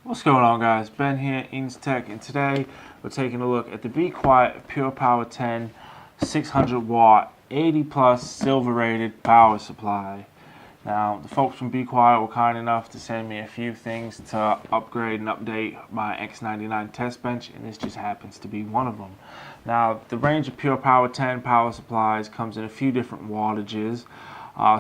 What's going on, guys? Ben here, Eames Tech, and today we're taking a look at the Be Quiet Pure Power 10 600 watt 80 plus silver rated power supply. Now, the folks from Be Quiet were kind enough to send me a few things to upgrade and update my X99 test bench, and this just happens to be one of them. Now, the range of Pure Power 10 power supplies comes in a few different wattages.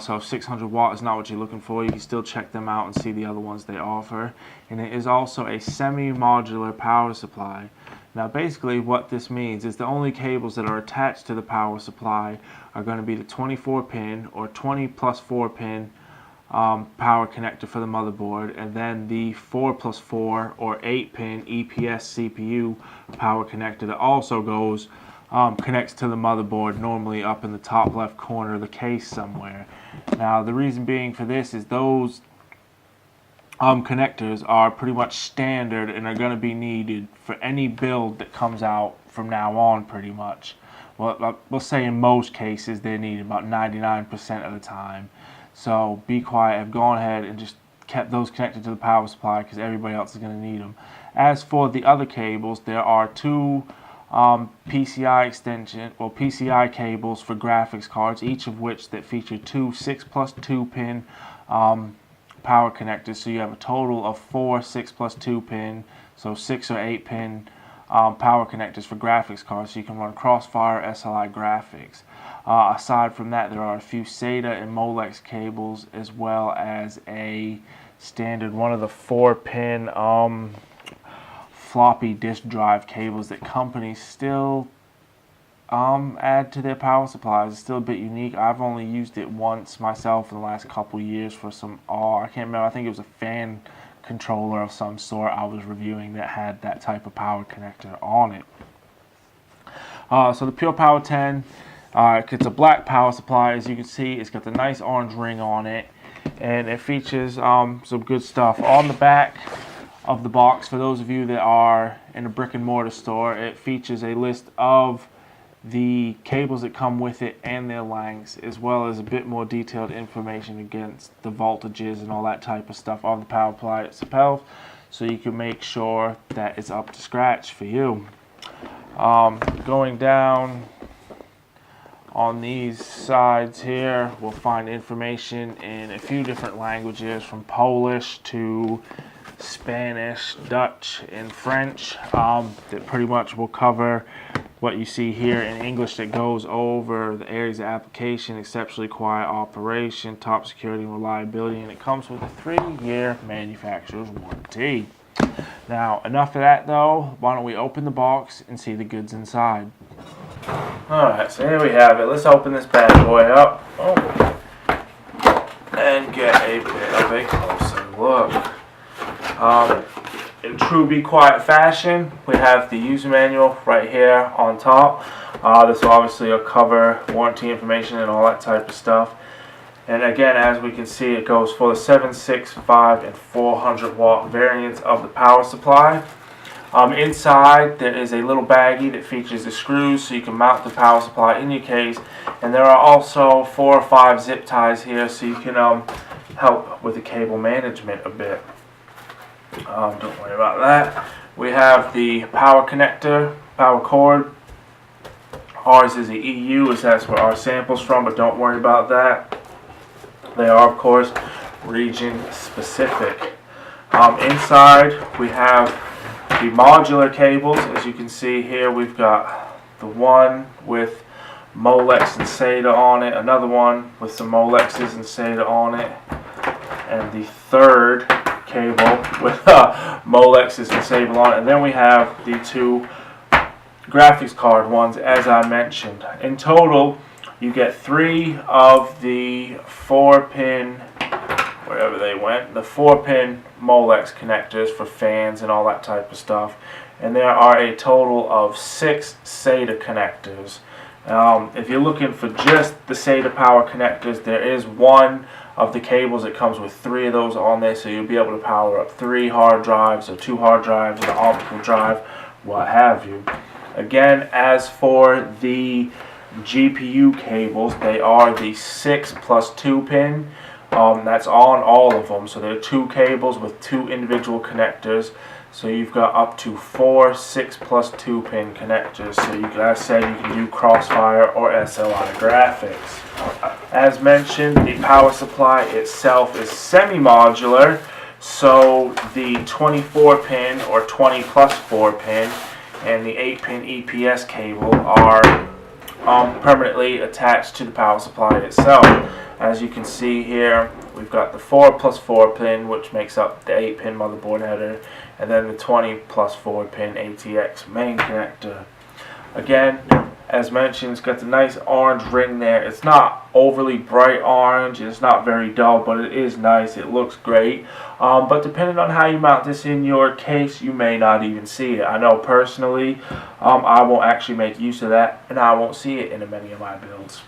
So if 600 watt is not what you're looking for, you can still check them out and see the other ones they offer. And it is also a semi-modular power supply. Now basically what this means is the only cables that are attached to the power supply are going to be the 24 pin or 20 plus 4 pin power connector for the motherboard, and then the 4 plus 4 or 8 pin EPS CPU power connector that also goes connects to the motherboard, normally up in the top left corner of the case somewhere. Now the reason being for this is those connectors are pretty much standard and are going to be needed for any build that comes out from now on pretty much. Well, we'll say in most cases they're needed about 99% of the time. So Be Quiet have gone ahead and just kept those connected to the power supply because everybody else is going to need them. As for the other cables, there are two PCI cables for graphics cards, each of which that feature two 6 plus 2 pin power connectors. So you have a total of 4 6 plus 2 pin, so 6 or 8 pin power connectors for graphics cards, so you can run Crossfire SLI graphics. Aside from that, there are a few SATA and Molex cables, as well as a standard one of the 4 pin floppy disk drive cables that companies still add to their power supplies. It's still a bit unique. I've only used it once myself in the last couple years for some, I can't remember, I think it was a fan controller of some sort I was reviewing that had that type of power connector on it. So the Pure Power 10, it's a black power supply. As you can see, it's got the nice orange ring on it, and it features some good stuff. On the back of the box, for those of you that are in a brick and mortar store, it features a list of the cables that come with it and their lengths, as well as a bit more detailed information against the voltages and all that type of stuff of the power supply itself, so you can make sure that it's up to scratch for you. Going down on these sides here, we'll find information in a few different languages, from Polish to Spanish, Dutch, and French, that pretty much will cover what you see here in English, that goes over the areas of application, exceptionally quiet operation, top security and reliability, and it comes with a 3-year manufacturer's warranty. Now, enough of that though, why don't we open the box and see the goods inside. Alright, so here we have it. Let's open this bad boy up and get a bit of a closer look. In true Be Quiet fashion, we have the user manual right here on top. This will obviously cover warranty information and all that type of stuff. And again, as we can see, it goes for the 765 and 400 watt variants of the power supply. Inside there is a little baggie that features the screws so you can mount the power supply in your case, and there are also 4 or 5 zip ties here so you can help with the cable management a bit. Don't worry about that. We have the power connector, power cord. Ours is the EU, as that's where our sample's from, but don't worry about that. They are, of course, region specific. Inside we have the modular cables. As you can see here, we've got the one with Molex and SATA on it, another one with some Molexes and SATA on it, and the third cable with Molexes and SATA on it. And then we have the 2 graphics card ones, as I mentioned. In total, you get 3 of the 4-pin, wherever they went, the 4-pin Molex connectors for fans and all that type of stuff. And there are a total of 6 SATA connectors. If you're looking for just the SATA power connectors, there is one of the cables that comes with 3 of those on there, so you'll be able to power up 3 hard drives or 2 hard drives, an optical drive, what have you. Again, as for the GPU cables, they are the 6 plus 2 pin That's on all of them. So there are 2 cables with 2 individual connectors. So you've got up to 4 6 plus 2 pin connectors. So you can, as I said, you can do crossfire or SLI graphics. As mentioned, the power supply itself is semi-modular. So the 24 pin or 20 plus 4 pin and the 8 pin EPS cable are permanently attached to the power supply itself. As you can see here, we've got the 4 plus 4 pin, which makes up the 8 pin motherboard header, and then the 20 plus 4 pin ATX main connector. Again, as mentioned, it's got the nice orange ring there. It's not overly bright orange, it's not very dull, but it is nice. It looks great. But depending on how you mount this in your case, you may not even see it. I know personally, I won't actually make use of that, and I won't see it in many of my builds.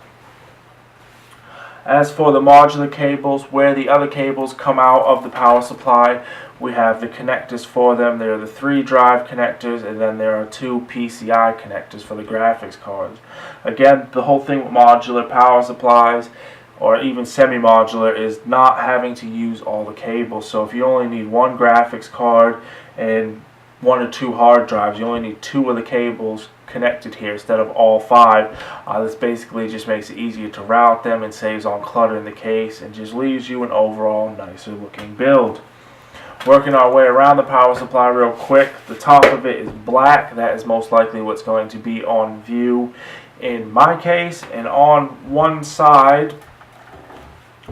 As for the modular cables, where the other cables come out of the power supply, we have the connectors for them. There are the 3 drive connectors, and then there are 2 PCI connectors for the graphics cards. Again, the whole thing with modular power supplies, or even semi-modular, is not having to use all the cables. So if you only need 1 graphics card and 1 or 2 hard drives, you only need 2 of the cables connected here instead of all 5. This basically just makes it easier to route them and saves on clutter in the case and just leaves you an overall nicer looking build. Working our way around the power supply real quick, the top of it is black. That is most likely what's going to be on view in my case. And on one side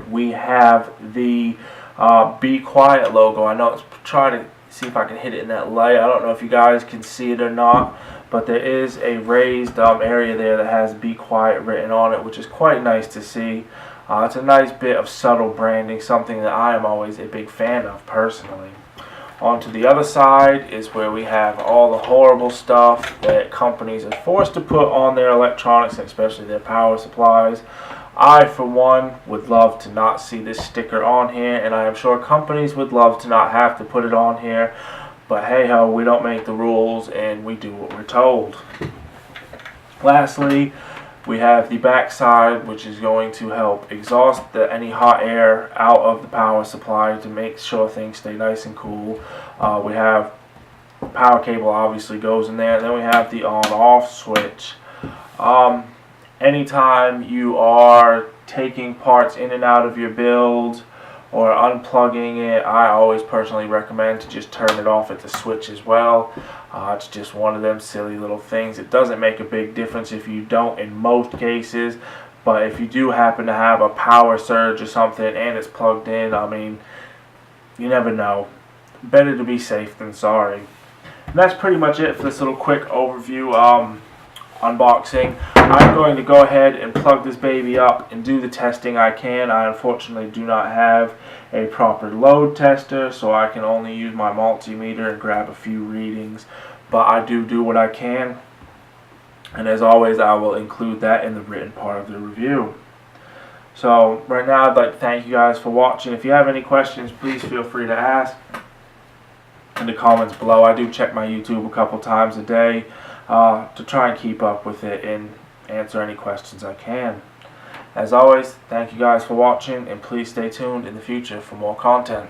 we have the Be Quiet logo. I know it's trying to see if I can hit it in that light. I don't know if you guys can see it or not, but there is a raised area there that has Be Quiet written on it, which is quite nice to see. It's a nice bit of subtle branding, something that I am always a big fan of personally. On to the other side is where we have all the horrible stuff that companies are forced to put on their electronics, especially their power supplies. I, for one, would love to not see this sticker on here, and I am sure companies would love to not have to put it on here. But hey ho, we don't make the rules and we do what we're told. Lastly, we have the back side, which is going to help exhaust any hot air out of the power supply to make sure things stay nice and cool. We have power cable obviously goes in there, and then we have the on-off switch. Anytime you are taking parts in and out of your build or unplugging it, I always personally recommend to just turn it off at the switch as well. It's just one of them silly little things. It doesn't make a big difference if you don't in most cases, but if you do happen to have a power surge or something and it's plugged in, I mean, you never know. Better to be safe than sorry. And that's pretty much it for this little quick overview unboxing. I'm going to go ahead and plug this baby up and do the testing I can. I unfortunately do not have a proper load tester, so I can only use my multimeter and grab a few readings, but I do what I can, and as always I will include that in the written part of the review. So right now I'd like to thank you guys for watching. If you have any questions, please feel free to ask in the comments below. I do check my YouTube a couple times a day to try and keep up with it and answer any questions I can. As always, thank you guys for watching, and please stay tuned in the future for more content.